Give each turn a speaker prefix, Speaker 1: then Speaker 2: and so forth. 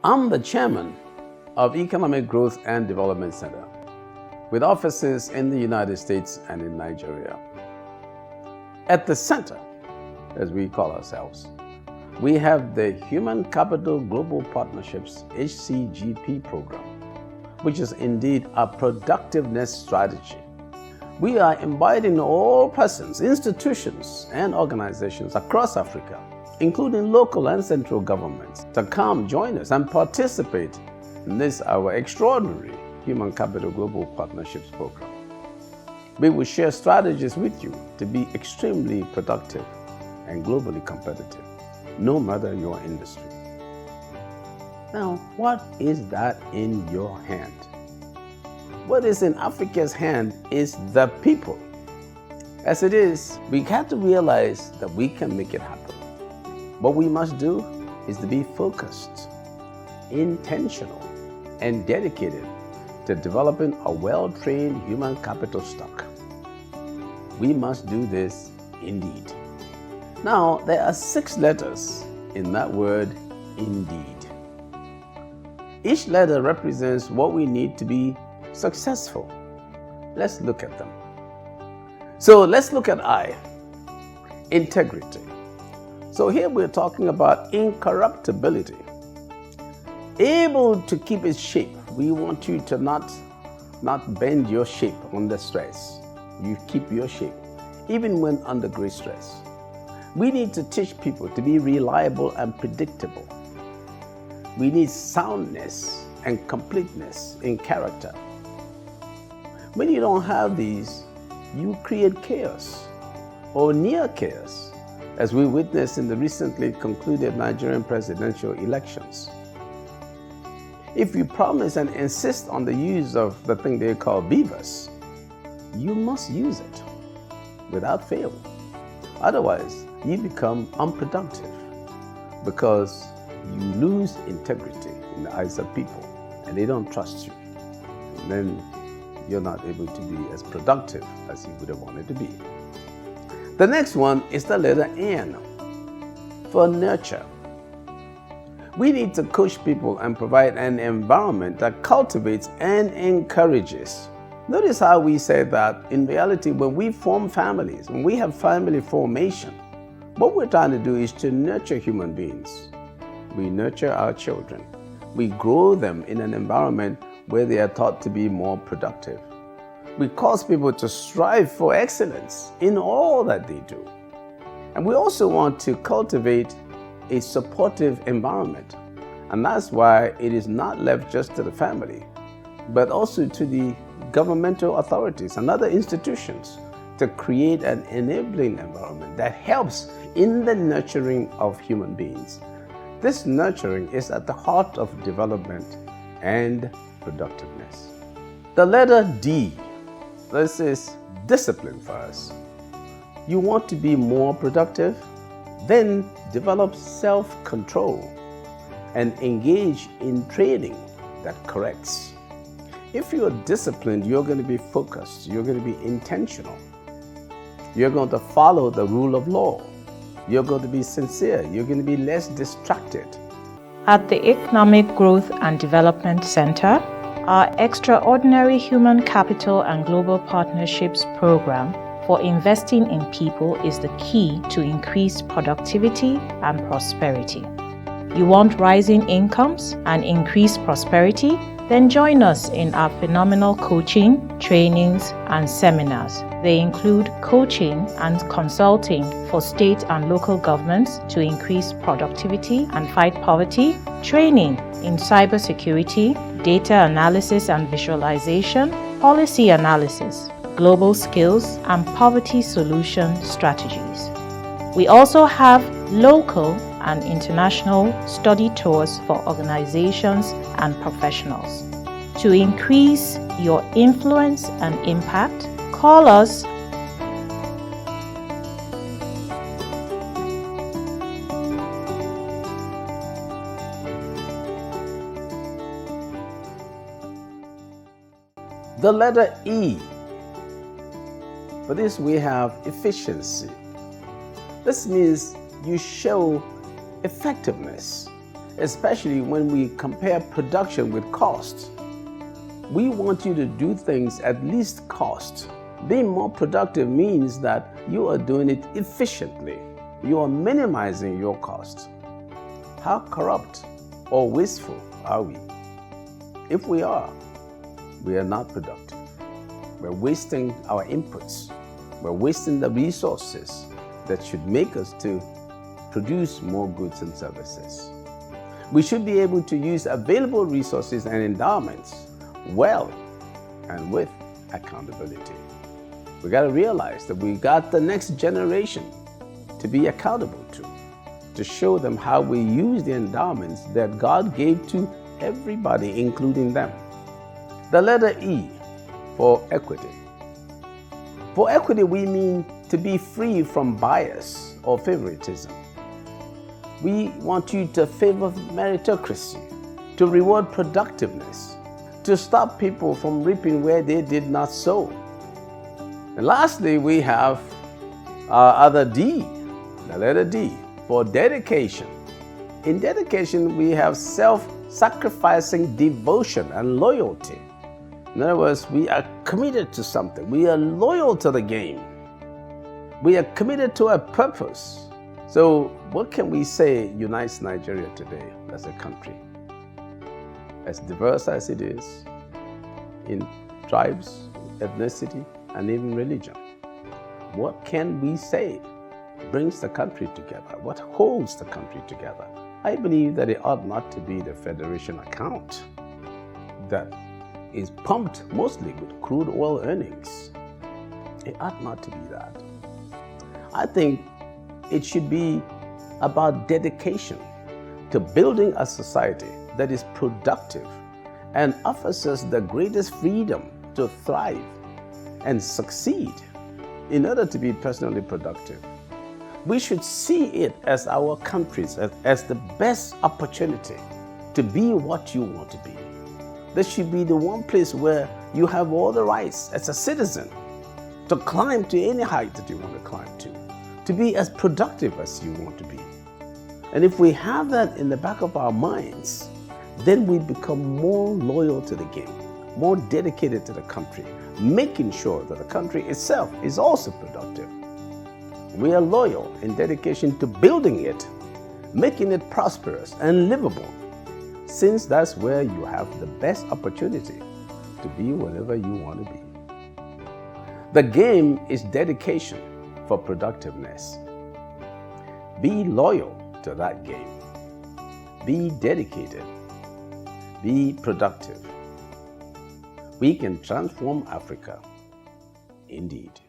Speaker 1: I'm the chairman of Economic Growth and Development Center, with offices in the United States and in Nigeria. At the center, as we call ourselves, we have the Human Capital Global Partnerships HCGP program, which is indeed a productiveness strategy. We are inviting all persons, institutions, and organizations across Africa, including local and central governments, to come join us and participate in this, our extraordinary Human Capital Global Partnerships program. We will share strategies with you to be extremely productive and globally competitive, no matter your industry. Now, what is that in your hand? What is in Africa's hand is the people. As it is, we have to realize that we can make it happen. What we must do is to be focused, intentional, and dedicated to developing a well-trained human capital stock. We must do this indeed. Now, there are 6 letters in that word, indeed. Each letter represents what we need to be successful. Let's look at them. So let's look at I, integrity. So here we're talking about incorruptibility. Able to keep its shape. We want you to not bend your shape under stress. You keep your shape, even when under great stress. We need to teach people to be reliable and predictable. We need soundness and completeness in character. When you don't have these, you create chaos or near chaos, as we witnessed in the recently concluded Nigerian presidential elections. If you promise and insist on the use of the thing they call beavers, you must use it without fail. Otherwise, you become unproductive because you lose integrity in the eyes of people and they don't trust you. And then you're not able to be as productive as you would have wanted to be. The next one is the letter N, for nurture. We need to coach people and provide an environment that cultivates and encourages. Notice how we say that in reality, when we form families, when we have family formation, what we're trying to do is to nurture human beings. We nurture our children. We grow them in an environment where they are taught to be more productive. We cause people to strive for excellence in all that they do. And we also want to cultivate a supportive environment. And that's why it is not left just to the family, but also to the governmental authorities and other institutions to create an enabling environment that helps in the nurturing of human beings. This nurturing is at the heart of development and productiveness. The letter D, this is discipline for us. You want to be more productive? Then develop self-control and engage in training that corrects. If you are disciplined, you're going to be focused, you're going to be intentional. You're going to follow the rule of law. You're going to be sincere. You're going to be less distracted.
Speaker 2: At the Economic Growth and Development Center, our Extraordinary Human Capital and Global Partnerships program for investing in people is the key to increased productivity and prosperity. You want rising incomes and increased prosperity? Then join us in our phenomenal coaching, trainings, and seminars. They include coaching and consulting for state and local governments to increase productivity and fight poverty, training in cybersecurity, data analysis and visualization, policy analysis, global skills, and poverty solution strategies. We also have local and international study tours for organizations and professionals. To increase your influence and impact, call us
Speaker 1: The letter E. For this we have efficiency. This means you show effectiveness especially when we compare production with cost. We want you to do things at least cost. Being more productive means that you are doing it efficiently. You are minimizing your cost. How corrupt or wasteful are we? If we are not productive. We're wasting our inputs. We're wasting the resources that should make us to produce more goods and services. We should be able to use available resources and endowments well and with accountability. We got to realize that we got the next generation to be accountable to show them how we use the endowments that God gave to everybody, including them. The letter E for equity. For equity, we mean to be free from bias or favoritism. We want you to favor meritocracy, to reward productiveness, to stop people from reaping where they did not sow. And lastly, we have our other D, the letter D, for dedication. In dedication, we have self-sacrificing devotion and loyalty. In other words, we are committed to something. We are loyal to the game. We are committed to a purpose. So what can we say unites Nigeria today as a country? As diverse as it is in tribes, ethnicity, and even religion. What can we say brings the country together? What holds the country together? I believe that it ought not to be the Federation account that is pumped mostly with crude oil earnings. It ought not to be that. I think it should be about dedication to building a society that is productive and offers us the greatest freedom to thrive and succeed in order to be personally productive. We should see it as our country's, as the best opportunity to be what you want to be. This should be the one place where you have all the rights as a citizen to climb to any height that you want to climb to be as productive as you want to be. And if we have that in the back of our minds, then we become more loyal to the game, more dedicated to the country, making sure that the country itself is also productive. We are loyal in dedication to building it, making it prosperous and livable, since that's where you have the best opportunity to be whatever you want to be. The game is dedication for productiveness. Be loyal to that game. Be dedicated. Be productive. We can transform Africa. Indeed.